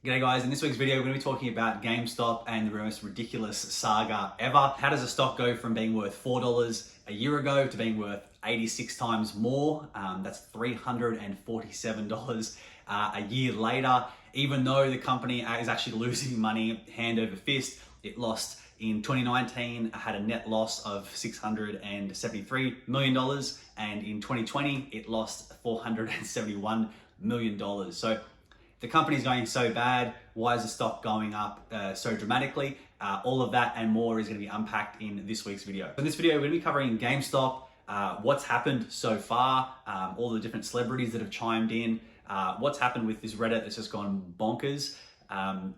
G'day guys, in this week's video we're going to be talking about GameStop and the most ridiculous saga ever. How does a stock go from being worth $4 a year ago to being worth 86 times more? That's $347 a year later. Even though the company is actually losing money hand over fist, it lost in 2019, had a net loss of $673 million, and in 2020 it lost $471 million. So the company's going so bad, why is the stock going up so dramatically? All of that and more is going to be unpacked in this week's video. In this video, we're going to be covering GameStop, what's happened so far, all the different celebrities that have chimed in, what's happened with this Reddit that's just gone bonkers,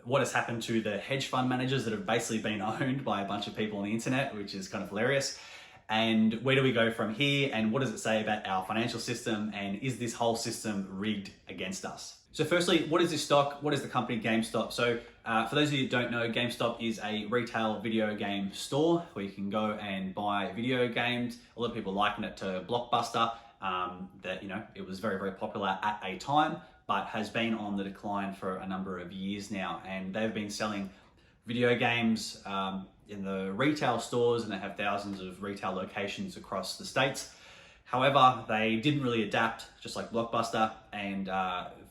what has happened to the hedge fund managers that have basically been owned by a bunch of people on the internet, which is kind of hilarious. And where do we go from here? And what does it say about our financial system? And is this whole system rigged against us? So firstly, what is this stock? What is the company GameStop? So for those of you who don't know, GameStop is a retail video game store where you can go and buy video games. A lot of people liken it to Blockbuster, that, you know, it was very, very popular at a time, but has been on the decline for a number of years now. And they've been selling video games in the retail stores, and they have thousands of retail locations across the States. However, they didn't really adapt, just like Blockbuster, and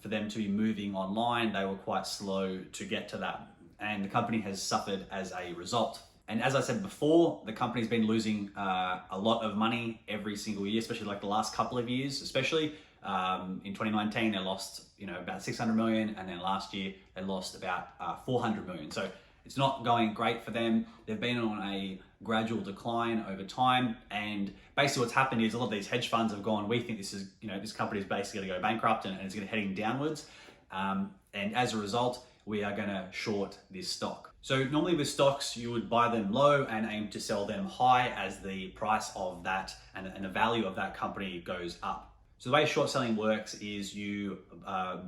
for them to be moving online, they were quite slow to get to that. And the company has suffered as a result. And as I said before, the company's been losing a lot of money every single year, especially like the last couple of years, especially. In 2019, they lost, about 600 million, and then last year they lost about 400 million. So it's not going great for them. They've been on a gradual decline over time, and basically what's happened is a lot of these hedge funds have gone, we think this is, this company is basically going to go bankrupt and it's going to heading downwards. And as a result, we are going to short this stock. So normally with stocks, you would buy them low and aim to sell them high as the price of that and the value of that company goes up. So the way short selling works is you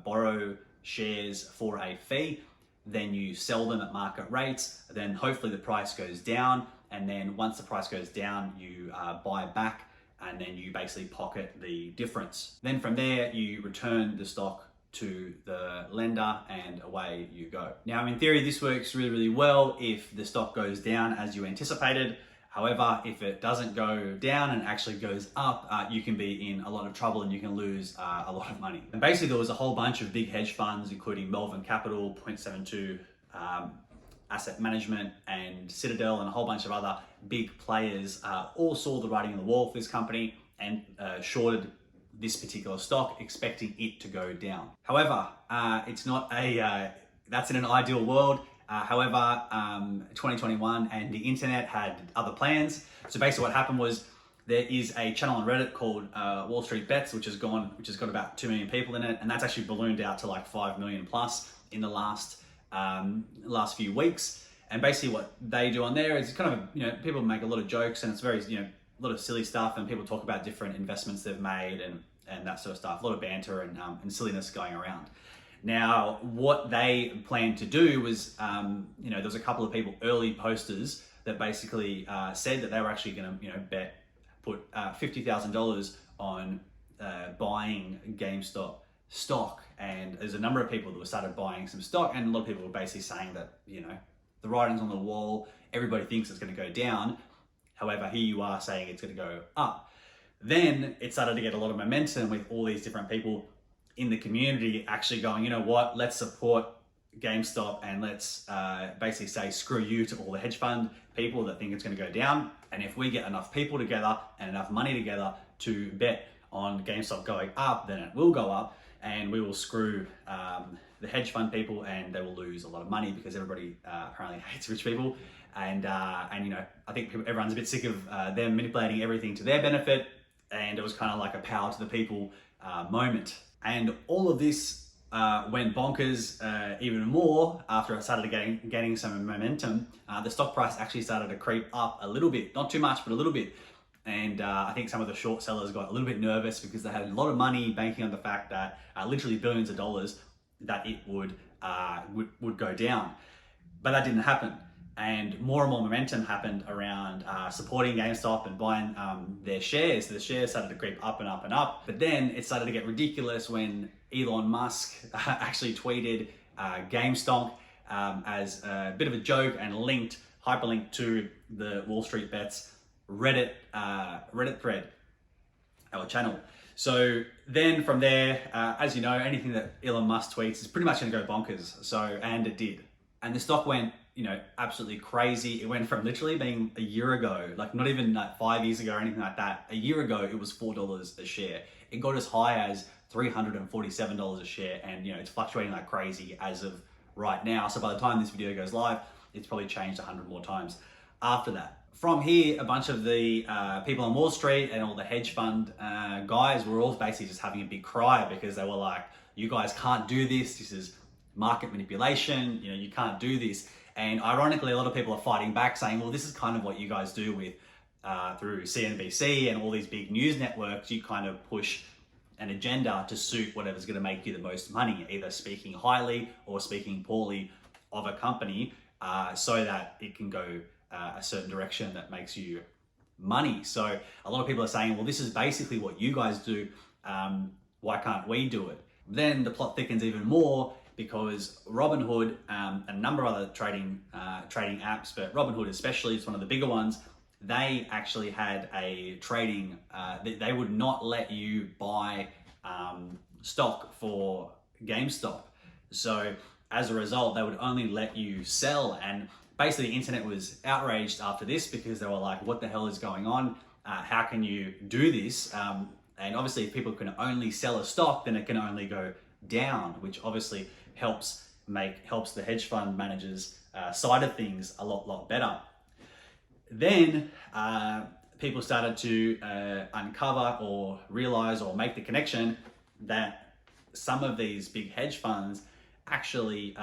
borrow shares for a fee, then you sell them at market rates, then hopefully the price goes down, and then once the price goes down, you buy back, and then you basically pocket the difference. Then from there, you return the stock to the lender and away you go. Now, in theory, this works really, really well if the stock goes down as you anticipated. However, if it doesn't go down and actually goes up, you can be in a lot of trouble and you can lose a lot of money. And basically there was a whole bunch of big hedge funds, including Melvin Capital, Point72, Asset Management, and Citadel, and a whole bunch of other big players, all saw the writing on the wall for this company and shorted this particular stock, expecting it to go down. However, it's not that's in an ideal world. However, 2021 and the internet had other plans. So basically what happened was there is a channel on Reddit called Wall Street Bets, which has got about 2 million people in it. And that's actually ballooned out to like 5 million plus in the last few weeks. And basically what they do on there is kind of, people make a lot of jokes, and it's very, a lot of silly stuff, and people talk about different investments they've made and that sort of stuff, a lot of banter and silliness going around. Now, what they planned to do was, there was a couple of people, early posters, that basically said that they were actually going to, put $50,000 on buying GameStop stock. And there's a number of people that started buying some stock, and a lot of people were basically saying that, the writing's on the wall, everybody thinks it's going to go down. However, here you are saying it's going to go up. Then it started to get a lot of momentum with all these different people in the community actually going, you know what, let's support GameStop and let's basically say screw you to all the hedge fund people that think it's going to go down. And if we get enough people together and enough money together to bet on GameStop going up, then it will go up, and we will screw the hedge fund people, and they will lose a lot of money because everybody apparently hates rich people. And I think everyone's a bit sick of them manipulating everything to their benefit, and it was kind of like a power to the people moment. And all of this went bonkers even more after it started gaining some momentum. The stock price actually started to creep up a little bit, not too much, but a little bit. And I think some of the short sellers got a little bit nervous because they had a lot of money banking on the fact that literally billions of dollars that it would go down. But that didn't happen. And more momentum happened around supporting GameStop and buying their shares. The shares started to creep up and up and up. But then it started to get ridiculous when Elon Musk actually tweeted GameStonk as a bit of a joke and hyperlinked to the Wall Street Bets Reddit thread, our channel. So then from there, as you know, anything that Elon Musk tweets is pretty much going to go bonkers. So, and it did. And the stock went, absolutely crazy. It went from literally being a year ago, like not even like 5 years ago or anything like that. A year ago, it was $4 a share. It got as high as $347 a share. And, it's fluctuating like crazy as of right now. So by the time this video goes live, it's probably changed 100 more times after that. From here, a bunch of the people on Wall Street and all the hedge fund guys were all basically just having a big cry because they were like, you guys can't do this. This is market manipulation. You can't do this. And ironically, a lot of people are fighting back saying, well, this is kind of what you guys do with through CNBC and all these big news networks. You kind of push an agenda to suit whatever's going to make you the most money, either speaking highly or speaking poorly of a company so that it can go a certain direction that makes you money. So a lot of people are saying, well, this is basically what you guys do. Why can't we do it? Then the plot thickens even more because Robinhood, a number of other trading apps, but Robinhood especially is one of the bigger ones. They actually had a trading, they would not let you buy stock for GameStop. So as a result, they would only let you sell. And basically the internet was outraged after this because they were like, what the hell is going on? How can you do this? And obviously if people can only sell a stock, then it can only go down, which obviously helps the hedge fund managers side of things a lot better. Then people started to uncover or realize or make the connection that some of these big hedge funds actually,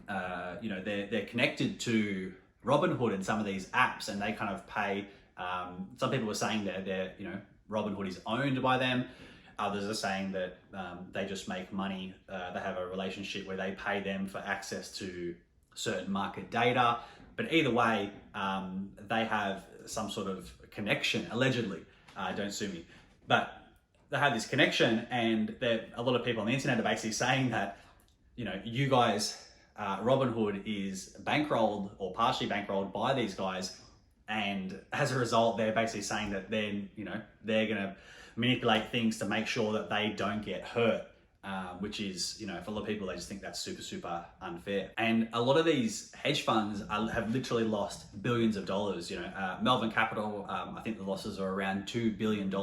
they're connected to Robinhood and some of these apps, and they kind of pay. Some people were saying that Robinhood is owned by them. Others are saying that they just make money. They have a relationship where they pay them for access to certain market data. But either way, they have some sort of connection, allegedly. Don't sue me. But they have this connection, and a lot of people on the internet are basically saying that, you guys, Robinhood is bankrolled or partially bankrolled by these guys. And as a result, they're basically saying that then, they're going to manipulate things to make sure that they don't get hurt, which is, for a lot of people, they just think that's super unfair. And a lot of these hedge funds have literally lost billions of dollars. Melvin Capital, I think the losses are around $2 billion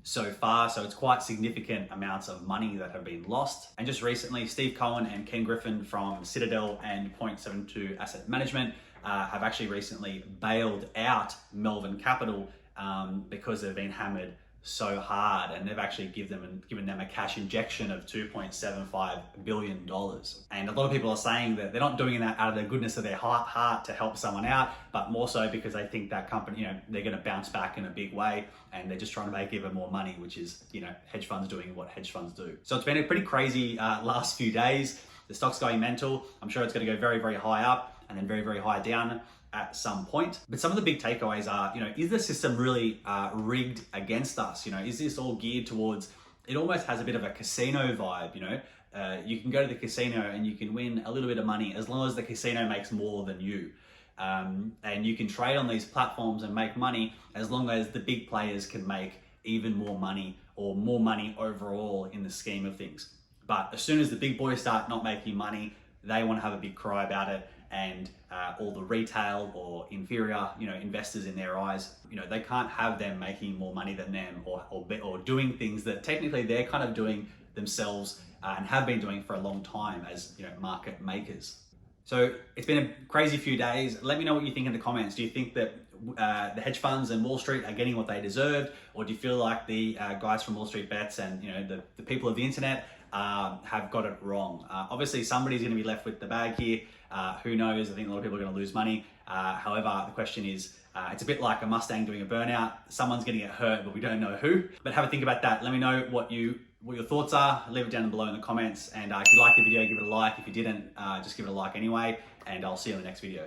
so far. So it's quite significant amounts of money that have been lost. And just recently, Steve Cohen and Ken Griffin from Citadel and Point72 Asset Management have actually recently bailed out Melvin Capital because they've been hammered so hard, and they've actually given them a cash injection of $2.75 billion. And a lot of people are saying that they're not doing that out of the goodness of their heart to help someone out, but more so because they think that company, they're going to bounce back in a big way, and they're just trying to make even more money, which is, hedge funds doing what hedge funds do. So it's been a pretty crazy last few days. The stock's going mental. I'm sure it's going to go very high up and then very high down at some point. But some of the big takeaways are, is the system really rigged against us? Is this all geared towards, it almost has a bit of a casino vibe, you can go to the casino and you can win a little bit of money as long as the casino makes more than you. And you can trade on these platforms and make money as long as the big players can make even more money or more money overall in the scheme of things. But as soon as the big boys start not making money, they want to have a big cry about it. And all the retail or inferior, investors in their eyes, they can't have them making more money than them or doing things that technically they're kind of doing themselves and have been doing for a long time as market makers. So it's been a crazy few days. Let me know what you think in the comments. Do you think that the hedge funds and Wall Street are getting what they deserved, or do you feel like the guys from Wall Street Bets and the people of the internet have got it wrong? Obviously, somebody's going to be left with the bag here. Who knows? I think a lot of people are going to lose money. However, the question is, it's a bit like a Mustang doing a burnout. Someone's going to get hurt, but we don't know who. But have a think about that. Let me know what your thoughts are. Leave it down below in the comments. And if you liked the video, give it a like. If you didn't, just give it a like anyway. And I'll see you in the next video.